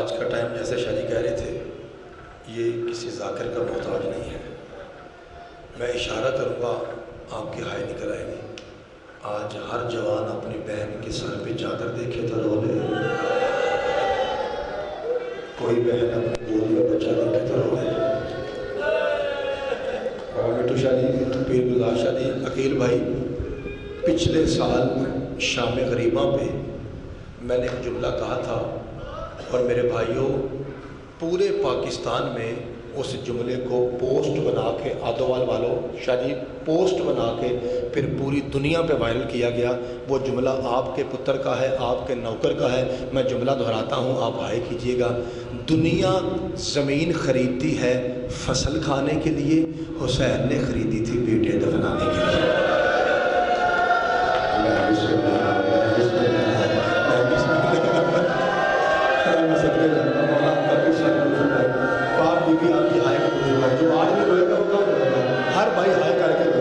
آج کا ٹائم جیسے شاہ جی کہہ رہے تھے یہ کسی ذاکر کا محتاج نہیں ہے. میں اشارہ کروں گا آپ کی ہائے نکل آئے گی. آج ہر جوان اپنی بہن کے سر پہ چادر دیکھے تو رو لے. کوئی بہن اپنی گود میں بچہ دیکھے تو رو لے. اور مٹو شاہ جی، پیر گلزار شاہ جی، عقیل بھائی، پچھلے سال شام غریباں پہ میں نے ایک جملہ کہا تھا اور میرے بھائیوں پورے پاکستان میں اس جملے کو پوسٹ بنا کے آدوال والوں شاہ جی پوسٹ بنا کے پھر پوری دنیا پہ وائرل کیا گیا. وہ جملہ آپ کے پتر کا ہے، آپ کے نوکر کا ہے. میں جملہ دہراتا ہوں، آپ ہائے کیجئے گا. دنیا زمین خریدتی ہے فصل کھانے کے لیے، حسین نے خریدی تھی بیٹے دفنانے کے لیے. ہر بھائی ہائے کر کے دو،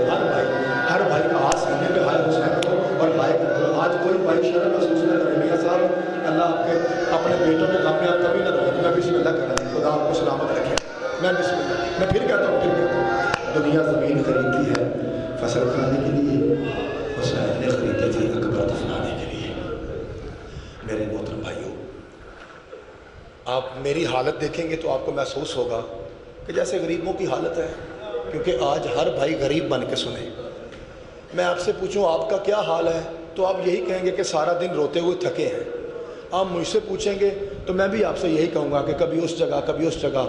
ہر بھائی کا ہاتھ سینے پہ ہائے حسین کو اور ہائے کر دو. آج کوئی بھائی شرم محسوس نہ کرے. میاں صاحب اللہ آپ کے اپنے بیٹوں کے کامیاب کبھی نہ رہے. میں بسم اللہ کہہ رہا ہوں، خدا آپ کو سلامت رکھے. میں بسم اللہ، میں پھر کہتا ہوں دنیا زمین خریدتی ہے فصل کھانے کے لیے، حسین نے خریدی تھی اکبر دفنانے کے لیے. میرے محترم بھائیوں، آپ میری حالت دیکھیں گے تو آپ کو محسوس ہوگا کہ جیسے غریبوں کی حالت ہے، کیونکہ آج ہر بھائی غریب بن کے سنے. میں آپ سے پوچھوں آپ کا کیا حال ہے تو آپ یہی کہیں گے کہ سارا دن روتے ہوئے تھکے ہیں. آپ مجھ سے پوچھیں گے تو میں بھی آپ سے یہی کہوں گا کہ کبھی اس جگہ کبھی اس جگہ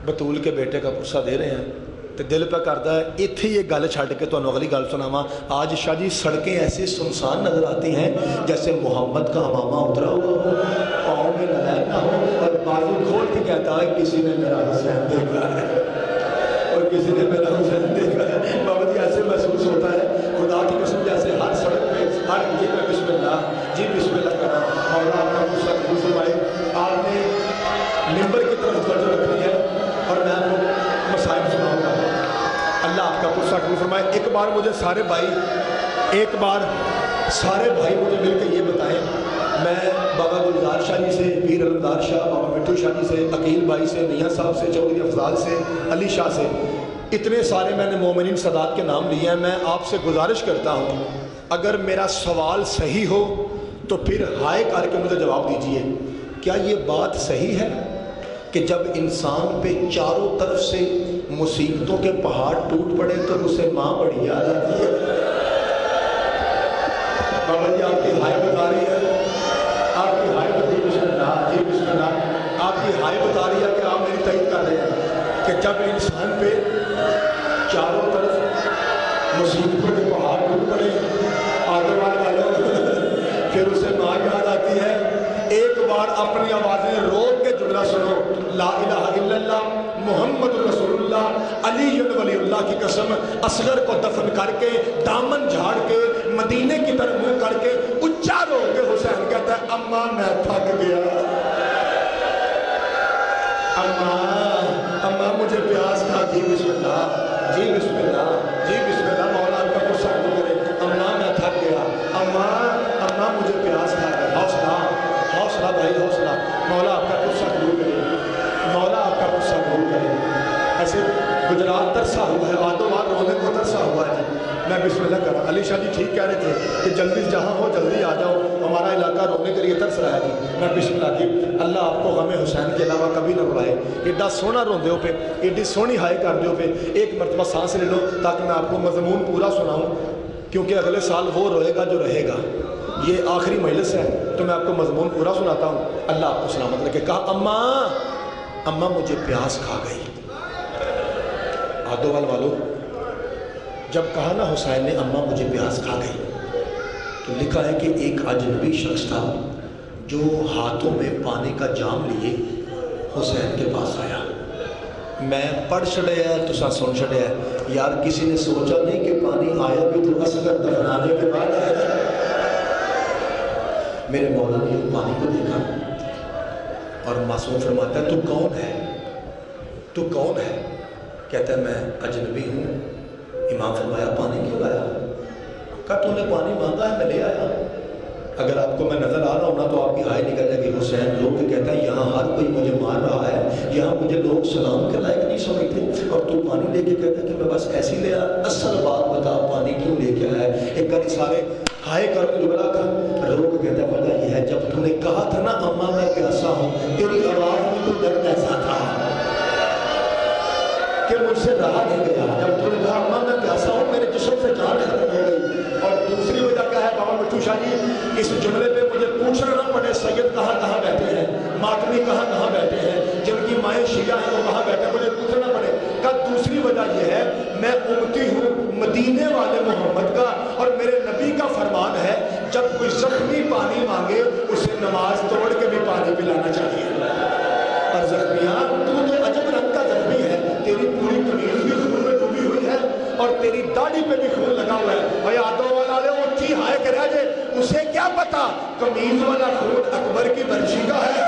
بطول کے بیٹے کا پرسہ دے رہے ہیں تو دل پہ کرتا ہے. اتھے یہ گل چھڈ کے تمہیں اگلی گل سناواں. آج شاہ جی سڑکیں ایسی سنسان نظر آتی ہیں جیسے محمد کا امامہ اترا ہوا ہو، پاؤں میں نظر نہ ہو اور بازو کھول کے کہتا ہے کسی نے میرا حسین دیکھا ہے اور کسی نے میرا حسین دیکھا ہے. بابا جی ایسے محسوس ہوتا ہے خدا کی قسم جیسے ہر سڑک پہ ہر جی میں بسم اللہ جی بسم اللہ کرا. اور آپ کا غصہ قبول فرمائے. آپ نے ممبر کی طرف توجہ رکھنی ہے اور میں آپ کو مسائل سناؤں گا. اللہ آپ کا غصہ قبول فرمائے. ایک بار مجھے سارے بھائی مجھے مل کے یہ بتائیں، میں بابا گلزار شاہ جی سے، پیر علمدار شاہ، بابا مٹو شاہ جی سے، عقیل بھائی سے، میاں صاحب سے، چودھری افضال سے، علی شاہ سے، اتنے سارے میں نے مومنین سادات کے نام لیے ہیں. میں آپ سے گزارش کرتا ہوں اگر میرا سوال صحیح ہو تو پھر ہائے کر کے مجھے جواب دیجئے. کیا یہ بات صحیح ہے کہ جب انسان پہ چاروں طرف سے مصیبتوں کے پہاڑ ٹوٹ پڑے تو اسے ماں بڑی یاد آتی ہے؟ بابا جی آپ کی ہائے بتا رہی ہے، آپ کی ہائے بتا بسم اللہ جی بسم اللہ، آپ کی ہائے بتا رہی ہے کہ آپ میری تائید کر رہے ہیں کہ جب انسان پہ چاروں طرف مصیبتوں کے پہاڑ ٹوٹ پڑے آدوال والوں پھر اسے ماں یاد آتی ہے. ایک بار اپنی آوازیں روک کے جملہ سنو، لا الہ الا اللہ محمد رسول اللہ علی ولی اللہ کی قسم. اصغر کو دفن کر کے دامن جھاڑ کے مدینے کی طرف منہ کر کے اچھا رو کے حسین کہتا ہے اماں میں تھک گیا، اماں مجھے پیاس تھا. جی بسم اللہ جی بسم اللہ جی بسم اللہ. مولا آپ کا غصہ قبول کرے. اماں میں تھک گیا، اماں مجھے پیاس تھا. حوصلہ بھائی حوصلہ. مولا آپ کا غصہ قبول کرے، مولا آپ کا غصہ قبول کرے. ایسے گجرات ترسا ہوا ہے، آدوال رونے کو ترسا ہوا ہے. میں بسم اللہ کر رہا. علی شاہ جی ٹھیک کہہ رہے تھے کہ جلدی جہاں ہو جلدی آ جاؤ، ہمارا علاقہ رونے کے لیے ترس رہا ہے. جی میں بسم اللہ جی. اللہ آپ کو غم حسین کے علاوہ کبھی نہ رلائے. ایڈا سونا روندے ہو پہ، ایڈی سونی ہائے کر دیو پہ. ایک مرتبہ سانس لے لو تاکہ میں آپ کو مضمون پورا سناؤں، کیونکہ اگلے سال وہ روئے گا جو رہے گا. یہ آخری مجلس ہے تو میں آپ کو مضمون پورا سناتا ہوں. اللہ آپ کو سلامت رکھے. کہا اماں مجھے پیاس کھا گئی. آدوال والو جب کہا نا حسین نے اماں مجھے پیاس کھا گئی تو لکھا ہے کہ ایک اجنبی شخص تھا جو ہاتھوں میں پانی کا جام لیے حسین کے پاس آیا. میں پڑھ چھڑیا تو سن چھڑیا یار، کسی نے سوچا نہیں کہ پانی آیا بھی تو اصغر دفنانے کے بعد آیا. میرے مولا نے پانی کو دیکھا اور معصوم فرماتا ہے تو کون ہے، تو کون ہے؟ کہتا ہے میں اجنبی ہوں. امام فرمایا پانی کیوں لایا؟ کہا تو نے پانی مانگا ہے میں لے آیا. اگر آپ کو میں نظر آ رہا ہوں نا تو آپ کی ہائے نکل جائے گی حسین رو کے کہتا ہے یہاں ہر کوئی مجھے مار رہا ہے، یہاں مجھے لوگ سلام کے لائق نہیں سمجھتے، اور تو پانی لے کے کہتا ہے کہ میں بس ایسی لے آ، اصل بات بتا پانی کیوں لے کے آیا ہے؟ ایک بار سارے ہائے کر کے جملہ کا رو کے کہتا ہے پتہ یہ ہے جب تو نے کہا تھا نا اماں میں پیاسا ہوں، تیری آواز میں تو درد ایسا تھا کہ مجھ سے رہا نہیں گیا، جب تو نے کہا اماں میں پیاسا ہوں میرے جسم سے جان ختم ہو گئی۔ اور دوسری وجہ کیا ہے بابا مٹھو شاہ جی، اس جملے پہ مجھے پوچھنا نہ پڑے سید کہاں کہاں بیٹھے ہیں، ماتمی کہاں کہاں بیٹھے ہیں، جن کی مائیں شیعہ ہیں وہ کہاں بیٹھے ہیں، مجھے پوچھنا نہ پڑے کہ دوسری وجہ یہ ہے میں امتی ہوں مدینے والے محمد کا، اور میرے نبی کا فرمان ہے جب کوئی زخمی پانی مانگے اسے نماز توڑ کے بھی پانی پلانا چاہیے۔ اور زخمیاں تو عجب رنگ کا زخمی ہے، تیری پوری قمیض بھی خون میں ڈوبی ہوئی ہے اور تیری داڑھی پہ بھی خون لگا ہوا ہے، اور آدھو والا لے وہ تھی ہائے کہ رہ جائے، اسے کیا پتا قمیض والا خون اکبر کی برچی کا ہے،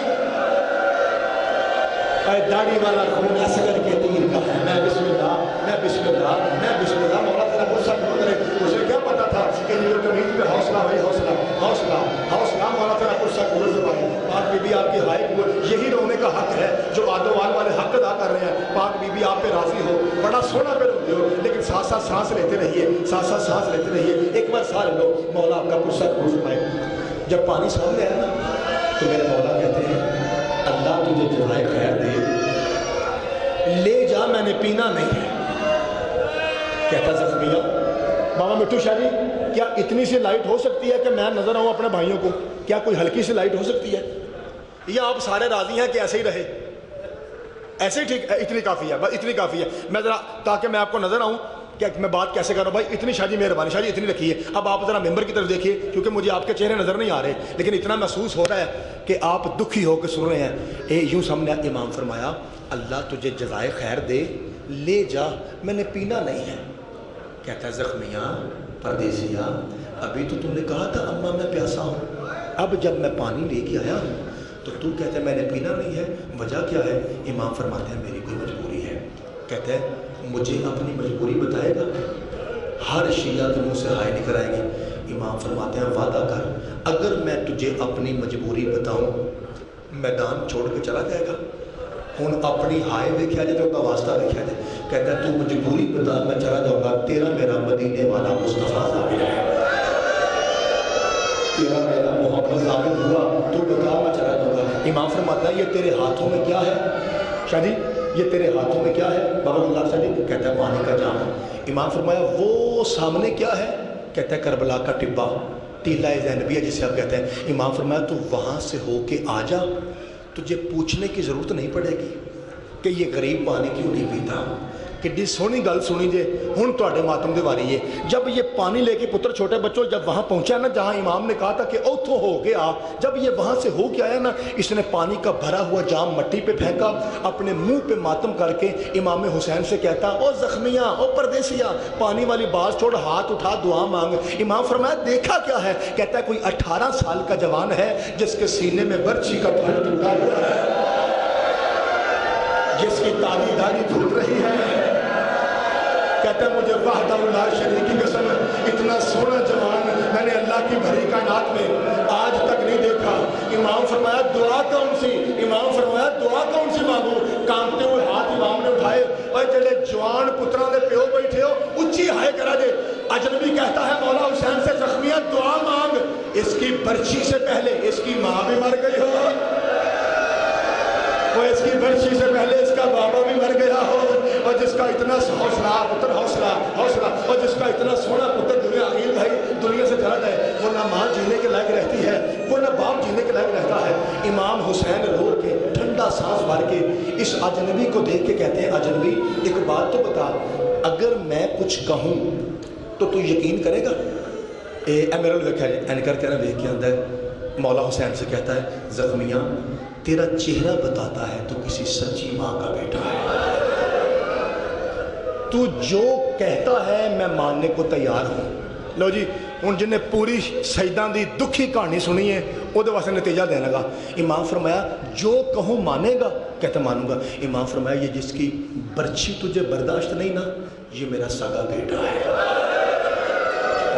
اور داڑھی والا خون اصغر کے تیر کا ہے۔ میں بسم اللہ میں بسم اللہ میں بسم اللہ، مولا تیرا غصہ کیوں کرے، اسے کیا پتا تھا کہ یہ قمیض پہ حوصلہ بھائی حوصلہ حوصلہ حوصلہ، مولا تیرا غصہ قبول فرمائے۔ پاک بی بی آپ کی ہائے قبول، یہی رونے کا حق ہے جو آدوال والے حق ادا کر رہے ہیں۔ پاک بی بی آپ پہ راضی ہو، بڑا سونا پہ روتے ہو، لیکن ساتھ ساتھ سانس لیتے رہیے، ساتھ ساتھ سانس لیتے رہیے، ایک بار سارے لو مولا آپ کا غصہ قبول فرمائے۔ جب پانی سامنے آیا نا تو میرے مولا کہتے ہیں اللہ تجھے جزائے خیر دے، لے جا میں نے پینا نہیں ہے۔ کہتا زخمیہ بابا مٹھو شاہ جی کیا اتنی سی لائٹ ہو سکتی ہے کہ میں نظر آؤں اپنے بھائیوں کو، کیا کوئی ہلکی سی لائٹ ہو سکتی ہے، یا آپ سارے راضی ہیں کہ ایسے ہی رہے، ایسے ہی ٹھیک ہے، اتنی کافی ہے، بس اتنی کافی ہے، میں ذرا تاکہ میں آپ کو نظر آؤں کہ میں بات کیسے کر رہا ہوں، بھائی اتنی شاہ جی مہربانی، شاہ جی اتنی رکھیے۔ اب آپ ذرا ممبر کی طرف دیکھیے کیونکہ مجھے آپ کے چہرے نظر نہیں آ رہے، لیکن اتنا محسوس ہو رہا ہے کہ آپ دکھی ہو کے سن رہے ہیں۔ یوں سامنے امام فرمایا اللہ تجھے جزائے خیر دے، لے جا میں نے پینا نہیں ہے۔ کہتا ہے زخمیاں پردیسیاں ابھی تو تم نے کہا تھا اماں میں پیاسا ہوں، اب جب میں پانی لے کے آیا ہوں تو کہتے ہیں میں نے پینا نہیں ہے، وجہ کیا ہے؟ امام فرماتے ہیں میری کوئی مجبوری ہے۔ کہتے ہیں مجھے اپنی مجبوری بتائے گا؟ ہر شیعہ کے منہ سے ہائے نکل آئے گی۔ امام فرماتے ہیں وعدہ کر اگر میں تجھے اپنی مجبوری بتاؤں میدان چھوڑ کے چلا جائے گا؟ ہوں اپنی ہائے دیکھا جائے تو ان کا واسطہ دیکھا جائے، کہتا ہے تو مجبوری بتا میں چلا جاؤں گا، تیرا میرا مدینے والا مصطفیٰ ثابت ہے، تیرا میرا محمد ثابت ہوا، تو بتا میں چلا جاؤں گا۔ امام فرماتا ہے یہ تیرے ہاتھوں میں کیا ہے شاہ جی، یہ تیرے ہاتھوں میں کیا ہے بابا اللہ شاہ جی؟ کہتا ہے پانی کا جام۔ امام فرمایا وہ سامنے کیا ہے؟ کہتا ہے کربلا کا ٹبا، ٹیلہ زینبیہ جسے آپ کہتے ہیں۔ امام فرمایا تو وہاں سے ہو کے آ جا، تجھے پوچھنے کی ضرورت نہیں پڑے گی کہ یہ غریب پانی کیوں نہیں پیتا۔ کہ سونی گل سنی جے ہوں تے ماتم دی واری ہے، جب یہ پانی لے کے پتر چھوٹے بچوں جب وہاں پہنچا نا جہاں امام نے کہا تھا کہ اوتھوں ہو کے آ، جب یہ وہاں سے ہو کے آیا نا اس نے پانی کا بھرا ہوا جام مٹی پہ پھینکا، اپنے منہ پہ ماتم کر کے امام حسین سے کہتا او زخمیاں او پردیسیاں پانی والی بات چھوڑ، ہاتھ اٹھا دعا مانگ۔ امام فرمایا دیکھا کیا ہے؟ کہتا ہے کوئی 18 سال کا جوان ہے جس کے سینے میں برچھی کا پھل ٹوٹا ہوا ہے، جس کی تالی داڑھی پھول رہی ہے۔ کہتا ہے مجھے وحدہ لا شریک کی قسم اتنا سونا جوان میں نے اللہ کی بھری کائنات میں آج تک نہیں دیکھا۔ امام فرمایا دعا کون سی؟ امام فرمایا دعا کون سی مانگو؟ کانپتے ہوئے ہاتھ امام نے اٹھائے، اور جڑے جوان پتروں نے پیو بیٹھے ہو اچھی ہائے کرا دے۔ اجنبی کہتا ہے مولا حسین سے زخمیہ دعا مانگ، اس کی برچھی سے پہلے اس کی ماں بھی مر گئی ہو، وہ اس کی برچھی سے پہلے اس کا بابا بھی مر گیا ہو، اور جس کا اتنا حوصلہ پتر حوصلہ حوصلہ اور جس کا اتنا سونا پتر دنیا عقیل بھائی دنیا سے چلا جائے، وہ نہ ماں جینے کے لائق رہتی ہے، وہ نہ باپ جینے کے لائق رہتا ہے۔ امام حسین رو کے ٹھنڈا سانس بھر کے اس اجنبی کو دیکھ کے کہتے ہیں اجنبی ایک بات تو بتا، اگر میں کچھ کہوں تو یقین کرے گا؟ ایمرل ویکھا جائے اینکر کہنا ویکھ کے اندر مولا حسین سے کہتا ہے زخمیاں تیرا چہرہ بتاتا ہے تو کسی سچی ماں کا بیٹا ہے، تو جو کہتا ہے میں ماننے کو تیار ہوں۔ لو جی ہوں جن نے پوری سجدہ دی دکھی کہانی سنی ہے وہ واسطے نتیجہ دینے لگا۔ امام فرمایا جو کہوں مانے گا؟ کہتا مانوں گا۔ امام فرمایا یہ جس کی برچھی تجھے برداشت نہیں نا، یہ میرا سگا بیٹا ہے،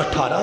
18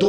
2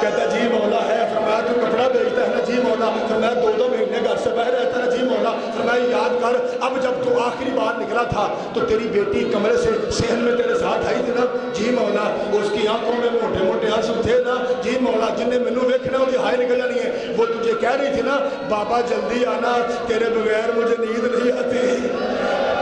کہتا ہے جی مولا ہے. فرمایا تو کپڑا بیچتا ہے نا؟ جی مولا. فرمایا 2 مہینے گھر سے باہر رہتا ہے. جی مولا. فرمایا یاد کر اب جب تو آخری بار نکلا تھا تو تیری بیٹی کمرے سے صحن میں تیرے ساتھ آئی تھی نا؟ جی مولا. اس کی آنکھوں میں موٹے موٹے آنسو تھے نا؟ جی مولا. جن نے مینوں ویکھنا وہ ہائے نکل جانی ہے. وہ تجھے کہہ رہی تھی نا بابا جلدی آنا تیرے بغیر مجھے نیند نہیں آتی,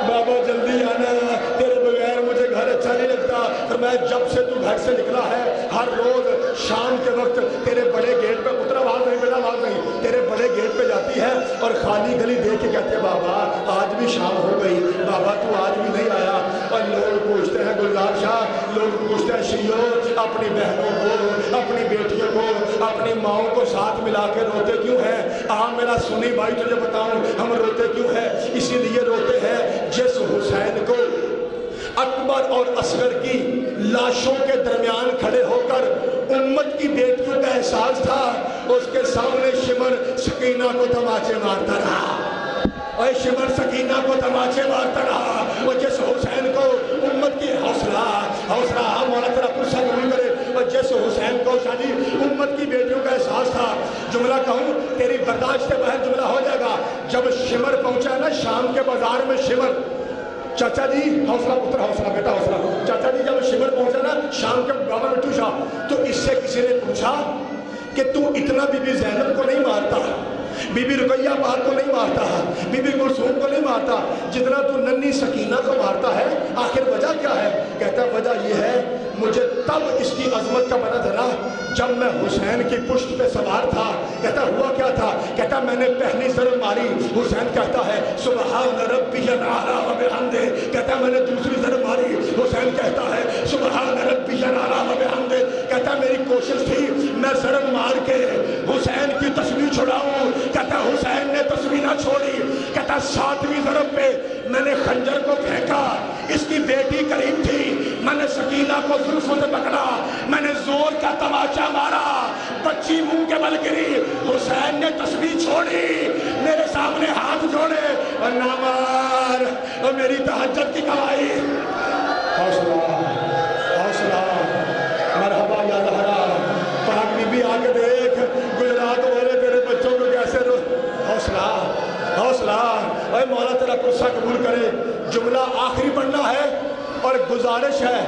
بابا جلدی آنا تیرے بغیر مجھے گھر اچھا نہیں لگتا. فرمایا جب سے تو گھر سے نکلا ہے ہر روز شام کے وقت تیرے بڑے گیٹ پہ پترا آواز نہیں, بیٹا آواز نہیں, تیرے بڑے گیٹ پہ جاتی ہے اور خالی گلی دیکھ کے کہتے ہیں بابا آج بھی شام ہو گئی, بابا تو آج بھی نہیں آیا. اور لوگ پوچھتے ہیں گلزار شاہ, لوگ پوچھتے ہیں شیو اپنی بہنوں کو, اپنی بیٹیوں کو, اپنی ماؤں کو ساتھ ملا کے روتے کیوں ہیں؟ میرا سنی بھائی تجھے بتاؤں ہم روتے کیوں ہیں. اسی لیے روتے ہیں جس حسین کو اکبر اور اصغر کی لاشوں کے درمیان کھڑے ہو کر امت کی بیٹیوں کا احساس تھا, اس کے سامنے شمر سکینہ کو تماچے مارتا رہا. اور شمر سکینہ کو تماچے مارتا رہا. وہ جس حسین کو امت کی حوصلہ مولا تیرا پرسہ قبول کرے, اور جس حسین کو شادی امت کی بیٹیوں کا احساس تھا. جملہ کہوں تیری برداشت سے باہر جملہ ہو جائے گا. جب شمر پہنچا نا شام کے بازار میں, شمر چاچا جی حوصلہ پتر حوصلہ بیٹا حوصلہ, چاچا جی جب شمر پہنچا نا شام کے بابا مٹو شاہ تو اس سے کسی نے پوچھا کہ تو اتنا بی بی زینب کو نہیں مارتا, بی بی رقیہ پاک کو نہیں مارتا, بی بی کلثوم کو نہیں مارتا, جتنا تو ننھی سکینہ کو مارتا ہے, آخر وجہ کیا ہے؟ کہتا وجہ یہ ہے مجھے تب اس کی عظمت کا پتہ چلا جب میں حسین کی پشت پہ سوار تھا. کہتا ہوا کیا تھا؟ کہتا میں نے پہلی ضرب ماری, حسین کہتا ہے سبحان ربی الاعلی و بحمدہ. کہتا میں نے دوسری ضرب ماری, حسین کہتا ہے سبحان ربی الاعلی و بحمدہ. کہتا میری کوشش تھی میں ضرب مار کے حسین کی تسبیح چھڑاؤں. کہتا حسین نے تسبیح نہ چھوڑی. کہتا 7ویں ضرب پہ میں نے خنجر کو پھینکا, اس کی بیٹی قریب تھی, میں نے سکینہ کو زلفوں سے پکڑا, میں نے زور کا تماچا مارا, بچی منہ کے بل گری. حسین نے تسبیح چھوڑی, میرے سامنے ہاتھ جوڑے اور نہ مار, اور میری تہجد کی گواہی. حوصلہ حوصلہ مرحبا یا زہرا. پاک بی بی آگے دیکھ گجرات والے تیرے بچوں کو کیسے حوصلہ حوصلہ. اے مولا تیرا قصہ قبول کرے. جملہ آخری پڑھنا ہے اور گزارش ہے,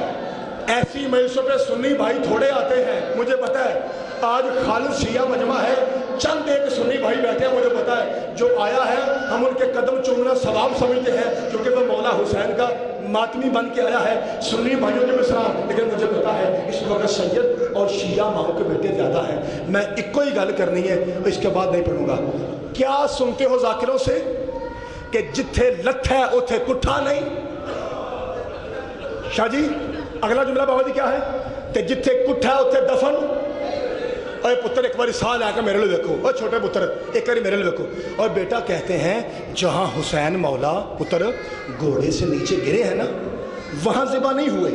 ایسی مجلسوں پہ سنی بھائی تھوڑے آتے ہیں, مجھے پتا ہے آج خالص شیعہ مجمع ہے, چند ایک سنی بھائی بیٹھے ہیں, مجھے پتا ہے جو آیا ہے ہم ان کے قدم چومنا ثواب سمجھتے ہیں کیونکہ وہ مولا حسین کا ماتمی بن کے آیا ہے. سنی بھائیوں کے سلام. لیکن مجھے پتا ہے اس وقت سید اور شیعہ ماؤں کے بیٹے زیادہ ہیں, میں ایک کوئی گل کرنی ہے اس کے بعد نہیں پڑھوں گا. کیا سنتے ہو ذاکروں سے کہ جتھے لتھ ہے اتھے کٹھا نہیں. شاہ جی اگلا جملہ بابا جی کیا ہے کہ جتھے کٹھا ہے اتھے دفن. اے پتر ایک باری سال آ کے میرے لئے دیکھو, اے چھوٹے پتر ایک باری میرے لئے دیکھو. اور بیٹا کہتے ہیں جہاں حسین مولا پتر گھوڑے سے نیچے گرے ہیں نا وہاں ذبح نہیں ہوئے,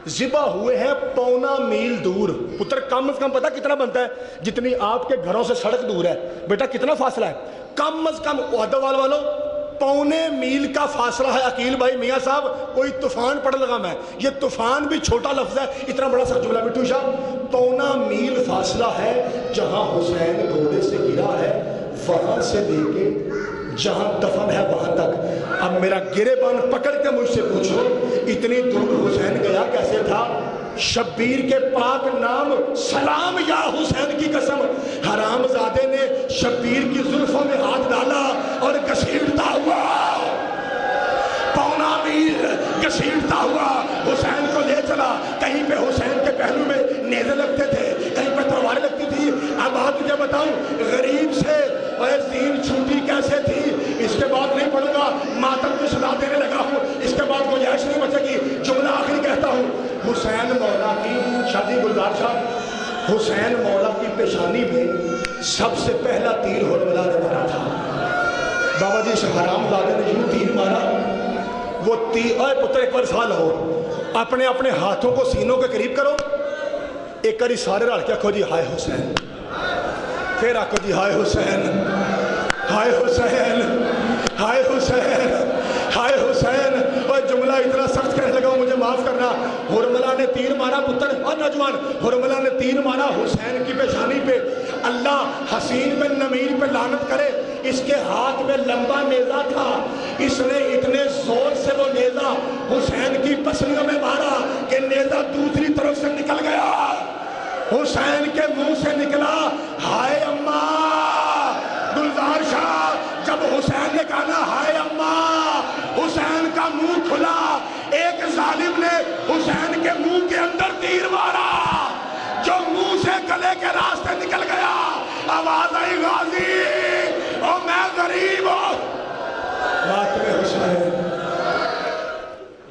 ذبح ہوئے ہیں 1.25 میل دور. پتر کم از کم پتہ کتنا بنتا ہے جتنی آپ کے گھروں سے سڑک دور ہے. بیٹا کتنا فاصلہ ہے؟ کم از کم عہدہ والوں 1.25 میل کا فاصلہ ہے. عقیل بھائی میاں صاحب کوئی طوفان پڑ لگا, میں یہ طوفان بھی چھوٹا لفظ ہے, اتنا بڑا سا جملہ مٹو شاہ. 1.25 میل فاصلہ ہے جہاں حسین گھوڑے سے گرا ہے وہاں سے لے کے جہاں دفن ہے وہاں تک. اب میرا گرے بان پکڑ کے مجھ سے پوچھو اتنی دور حسین گیا کیسے تھا؟ شبیر کے پاک نام سلام یا حسین کی قسم, حرام زادے نے شبیر کی زلفوں میں ہاتھ ڈالا اور گھسیٹتا ہوا 1.25 میل گھسیٹتا ہوا حسین کو لے چلا. کہیں پہ حسین کے پہلو میں نیزے لگتے تھے, کہیں پہ تلواریں لگتی تھی. اب بات تجھے بتاؤں غریب سے اور دین چھوٹی کیسے تھی اس کے بعد نہیں پڑھوں گا, ماتم کی سزا دینے لگا ہوں, اس کے بعد کوئی عیش نہیں بچے گی. جملہ آخری کہتا ہوں, حسین مولا کی شادی گلزار صاحب حسین مولا کی پیشانی میں سب سے پہلا تیر ہرملا نے مارا تھا. بابا جی اس حرام زادے نے یوں تیر مارا, وہ تیر. اے پتر ایک بار سال ہو اپنے اپنے ہاتھوں کو سینوں کے قریب کرو, ایک باری سارے رل کے آکھو جی ہائے حسین, پھر آکھو جی ہائے حسین, ہائے حسین, ہائے حسین, ہائے حسین. اور جملہ اتنا سخت کہنے لگا ہوں مجھے معاف کرنا, ہرملا نے تیر مارا پتر اور نوجوان حرملہ نے تیر مارا حسین کی پیشانی پہ. اللہ حسین بن نمیر پہ لعنت کرے, اس کے ہاتھ میں لمبا نیزہ تھا, اس نے اتنے زور سے وہ نیزہ حسین کی پسلیوں میں مارا کہ نیزہ دوسری طرف سے نکل گیا. حسین کے منہ سے نکلا ہائے اماں. گلزار شاہ جب حسین نے کہا نا ہائے اماں, حسین کا منہ کھلا. ایک ظالم نے حسین کے منہ کے اندر تیر مارا جو منہ سے گلے کے راستے نکل گیا. آواز آئی غازی او میں غریب ہوں. ماتم حسین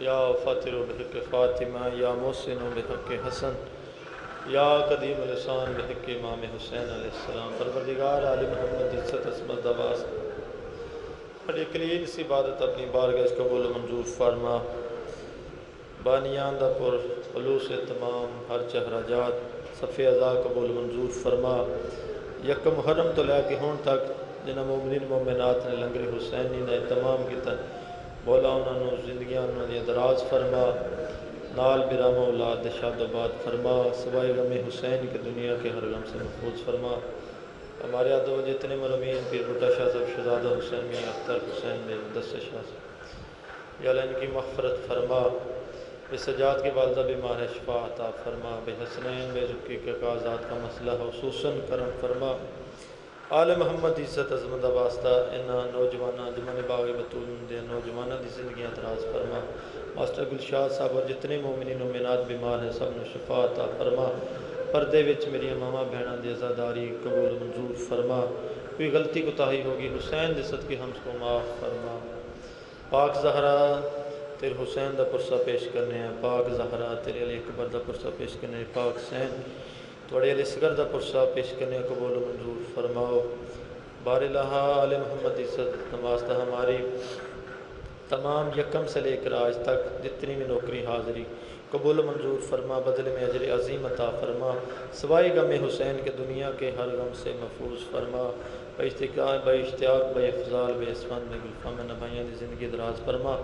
یا فاتر بحق فاطمہ یا محسن بحق حسن یا قدیم لسان بحق امام حسین علیہ السلام. پروردگار عالم محمد عزت عصمت دواز بڑے کلین سی عبادت اپنی بارگاہ اس قبول منظور فرما. بانیان دا پر خلوص تمام ہر چہراجات صفِ ازا قبول منظور فرما. یک محرم تو لے کے ہون تک جنہ مومنین مومنات نے لنگر حسینی نے تمام کی تن بولا انہوں نے زندگیاں انہوں نے دراز فرما. نال برام اولاد شاد و باد فرما. سوائے غم حسین کے دنیا کے ہر غم سے محفوظ فرما. ہمارے عدو جتنے مرمین پیر بھٹا شاہ صاحب شہزادہ حسین میاں اختر حسین میں دس شاہ صاحب یا اللہ ان کی مغفرت فرما. بے سجاد کی والدہ بیمار ہے شفا عطا فرما. بے حسنین بے زکی کے کاغذات کا مسئلہ خصوصاً کرم فرما. آل محمد عزت عظمت واسطہ انہا نوجوانہ جمعن باغ بطول دے نوجوانہ دی زندگیاں دراز فرما. ماسٹر گلشاد صاحب اور جتنے مومنین و مومنات بیمار ہیں سب نے شفا عطا فرما. پردے وچ میری ماما بہناں دی عزاداری قبول منظور فرما. کوئی غلطی کوتاہی ہوگی حسین دے صدقے ہم کو معاف فرما. پاک زہرا تیرے حسین دا پرسہ پیش کرنے ہیں. پاک زہرا تیرے علی اکبر دا پرسہ پیش کرنے ہیں. پاک حسین توڑے علی اصغر دا پرسہ پیش کرنے ہیں. قبول منظور فرماؤ. بار الہ آل محمد عزت واسطہ ہماری تمام یکم سے لے کر آج تک جتنی بھی نوکری حاضری قبول منظور فرما. بدلے میں اجر عظیم عطا فرما. سوائے غم حسین کے دنیا کے ہر غم سے محفوظ فرما. بے اشتیاق بے افضال بے اسفان بے گلفام نبھائیاں دی زندگی دراز فرما.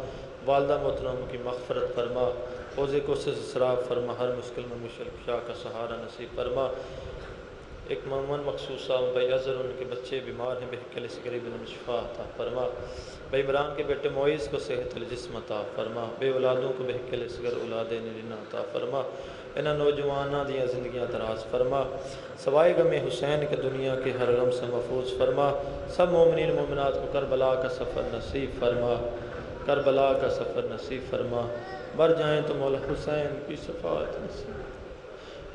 والدہ محترم کی مغفرت فرما. حوض کو سے سراغ فرما. ہر مشکل میں مشکل کشا کا سہارا نصیب فرما. ایک مومن مخصوصہ بھائی اظہر ان کے بچے بیمار ہیں بحق سے قریب ان شفا عطا فرما. بھائی عمران کے بیٹے معیز کو صحت الجسم عطا فرما. بے اولادوں کو بحق سے اولاد نرینہ عطا فرما. انہاں نوجوانہ دیاں زندگیاں دراز فرما. سوائے غم حسین کے دنیا کے ہر غم سے محفوظ فرما. سب مومنین مومنات کو کربلا کا سفر نصیب فرما. کربلا کا سفر نصیب فرما. مر جائیں تو مولا حسین کی شفاعت نصیب.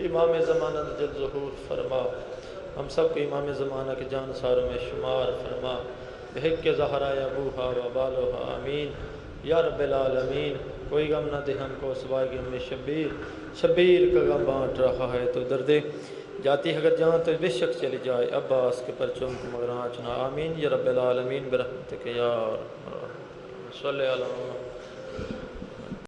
امام زمانہ جلد ظہور فرما. ہم سب کو امام زمانہ کے جانساروں میں شمار فرما. بحق زہرا یا ابوہا و بالوہا آمین یا رب العالمین. کوئی غم نہ دے ہم کو سوائے غم میں شبیر. شبیر کا غم بانٹ رہا ہے تو درد جاتی اگر جان تو بے شک چلی جائے. عباس کے پرچم کو مگر آنچنا. آمین یا رب العالمین برحمتک یا صلی اللہ علیہ وسلم.